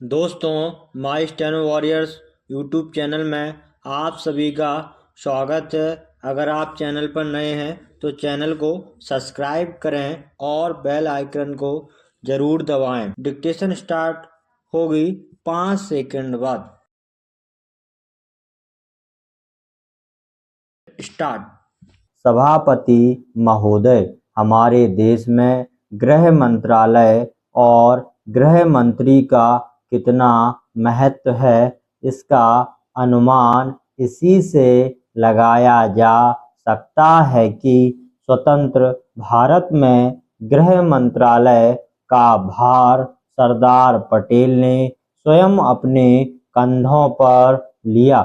दोस्तों, माई steno warriors YouTube channel में आप सभी का स्वागत है। अगर आप चैनल पर नए हैं तो चैनल को सब्सक्राइब करें और बेल आइकन को ज़रूर दबाएं। डिक्टेशन स्टार्ट होगी 5 सेकंड बाद। स्टार्ट। सभापति महोदय, हमारे देश में गृह मंत्रालय और गृह मंत्री का कितना महत्व है, इसका अनुमान इसी से लगाया जा सकता है कि स्वतंत्र भारत में गृह मंत्रालय का भार सरदार पटेल ने स्वयं अपने कंधों पर लिया।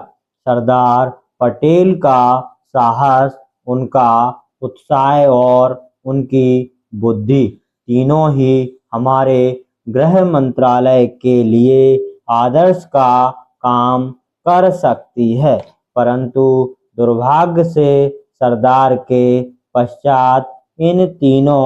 सरदार पटेल का साहस, उनका उत्साह और उनकी बुद्धि तीनों ही हमारे गृह मंत्रालय के लिए आदर्श का काम कर सकती है। परंतु दुर्भाग्य से सरदार के पश्चात इन तीनों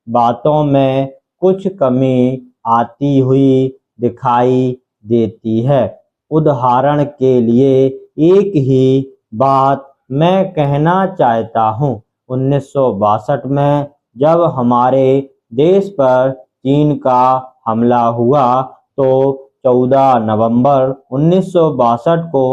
बातों में कुछ कमी आती हुई दिखाई देती है। उदाहरण के लिए एक ही बात मैं कहना चाहता हूँ। 1962 में जब हमारे देश पर चीन का हमला हुआ तो 14 नवंबर 1962 को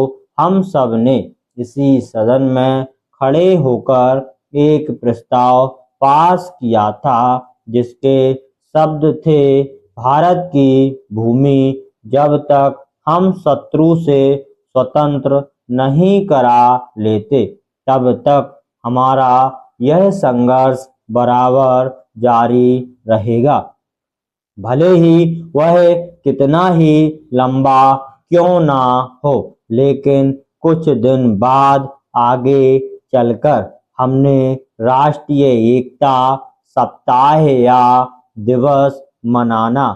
हम सब ने इसी सदन में खड़े होकर एक प्रस्ताव पास किया था, जिसके शब्द थे, भारत की भूमि जब तक हम शत्रु से स्वतंत्र नहीं करा लेते तब तक हमारा यह संघर्ष बराबर जारी रहेगा, भले ही वह कितना ही लंबा क्यों ना हो। लेकिन कुछ दिन बाद आगे चलकर हमने राष्ट्रीय एकता सप्ताह या दिवस मनाना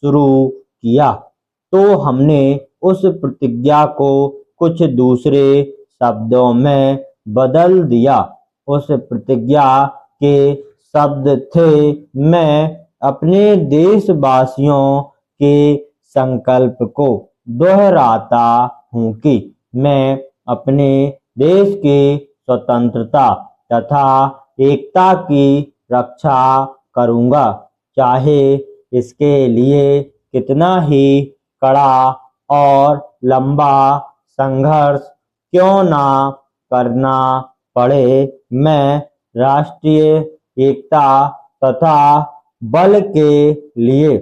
शुरू किया, तो हमने उस प्रतिज्ञा को कुछ दूसरे शब्दों में बदल दिया। उस प्रतिज्ञा के शब्द थे, मैं अपने देशवासियों के संकल्प को दोहराता हूँ कि मैं अपने देश की स्वतंत्रता तथा एकता की रक्षा करूँगा, चाहे इसके लिए कितना ही कड़ा और लंबा संघर्ष क्यों ना करना पड़े। मैं राष्ट्रीय एकता तथा बल के लिए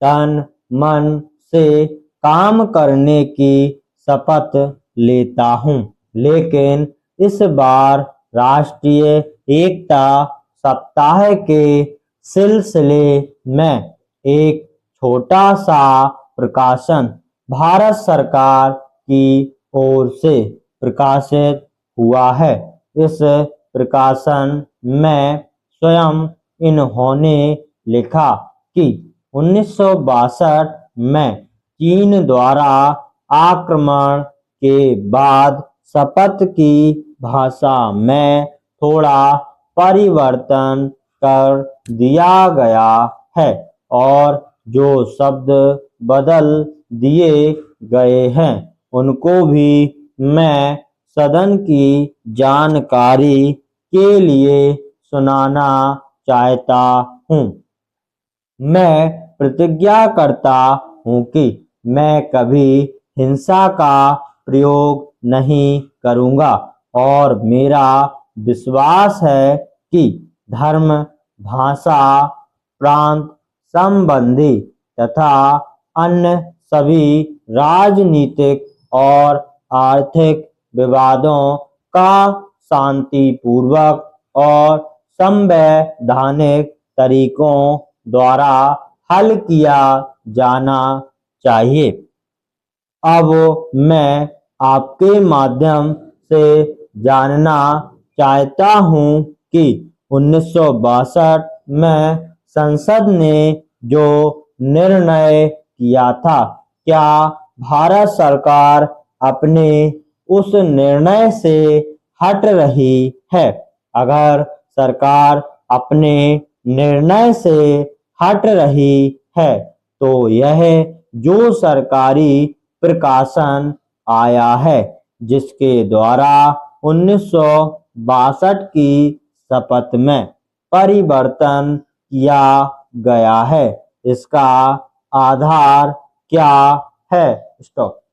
तन मन से काम करने की शपथ लेता हूँ। लेकिन इस बार राष्ट्रीय एकता सप्ताह के सिलसिले में एक छोटा सा प्रकाशन भारत सरकार की ओर से प्रकाशित हुआ है। इस प्रकाशन में स्वयं इन्होंने लिखा कि 1962 में चीन द्वारा आक्रमण के बाद शपथ की भाषा में थोड़ा परिवर्तन कर दिया गया है और जो शब्द बदल दिए गए हैं उनको भी मैं सदन की जानकारी के लिए सुनाना चाहता हूँ। मैं प्रतिज्ञा करता हूँ कि मैं कभी हिंसा का प्रयोग नहीं करूँगा और मेरा विश्वास है कि धर्म, भाषा, प्रांत संबंधी तथा अन्य सभी राजनीतिक और आर्थिक विवादों का शांतिपूर्वक और संवैधानिक तरीकों द्वारा हल किया जाना चाहिए। अब मैं आपके माध्यम से जानना चाहता हूँ कि 1962 में संसद ने जो निर्णय किया था, क्या भारत सरकार अपने उस निर्णय से हट रही है? अगर सरकार अपने निर्णय से हट रही है तो यह जो सरकारी प्रकाशन आया है, जिसके द्वारा 1962 की शपथ में परिवर्तन किया गया है। इसका आधार क्या है? स्टॉप।